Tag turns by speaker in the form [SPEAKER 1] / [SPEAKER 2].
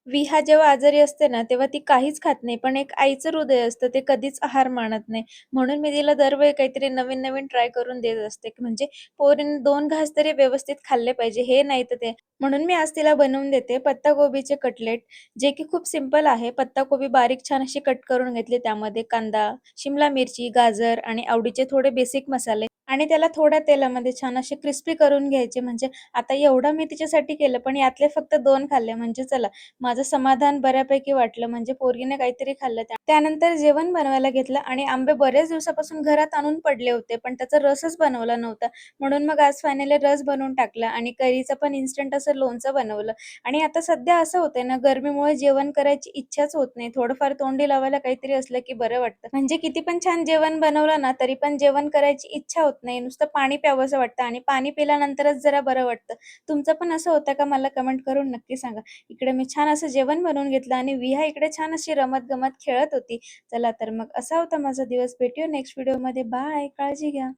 [SPEAKER 1] विहा जेव्हा आजारी असते ना, तेव्हा ती काहीच खात नाही. पण एक आईचं हृदय असतं, ते कधीच आहार मानत नाही. म्हणून मी तिला दरवेळी काहीतरी नवीन-नवीन ट्राय करून देत असते, की म्हणजे पोरीने 2 घास तरी व्यवस्थित खाल्ले पाहिजे, हे नाही तर ते. म्हणून मी आज तिला बनवून देते पत्ताकोबीचे कटलेट, जे की खूप सिंपल आहे. पत्ताकोबी बारीक छान अशी कट करून घेतली. त्यामध्ये कांदा, शिमला मिरची, गाजर आणि आवडीचे थोडे बेसिक मसाले आणि त्याला थोड्या तेलामध्ये छान असे क्रिस्पी करून घ्यायचे. म्हणजे आता एवढं मी तिच्यासाठी केलं, पण यातले फक्त 2 खाल्ले. म्हणजे चला माझं समाधान बऱ्यापैकी वाटलं, म्हणजे पोरगीने काहीतरी खाल्लं. त्यानंतर जेवण बनवायला घेतलं आणि आंबे बरेच दिवसापासून घरात आणून पडले होते, पण त्याचा रसच बनवला नव्हता. म्हणून मग आज फायनली रस बनवून टाकला आणि कैरीचं पण इन्स्टंट असं लोणचं बनवलं. आणि आता सध्या असं होतंय ना, गरमीमुळे जेवण करायची इच्छाच होत नाही. थोडंफार तोंडी लावायला काहीतरी असलं की बरं वाटतं. म्हणजे किती पण छान जेवण बनवलं ना, तरी पण जेवण करायची इच्छा होत नाही. नुसतं पाणी प्यावंसं वाटतं आणि पाणी पिल्यानंतरच जरा बरं वाटतं. तुमचं पण असं होतं का? मला कमेंट करून नक्की सांगा. इकडे मी छान असं जेवण बनवून घेतलं आणि विहा इकडे छान अशी रमत-गमत खेळत होती. चला तर मग असा होता माझा दिवस. भेटूया नेक्स्ट व्हिडिओमध्ये. बाय. काळजी घ्या.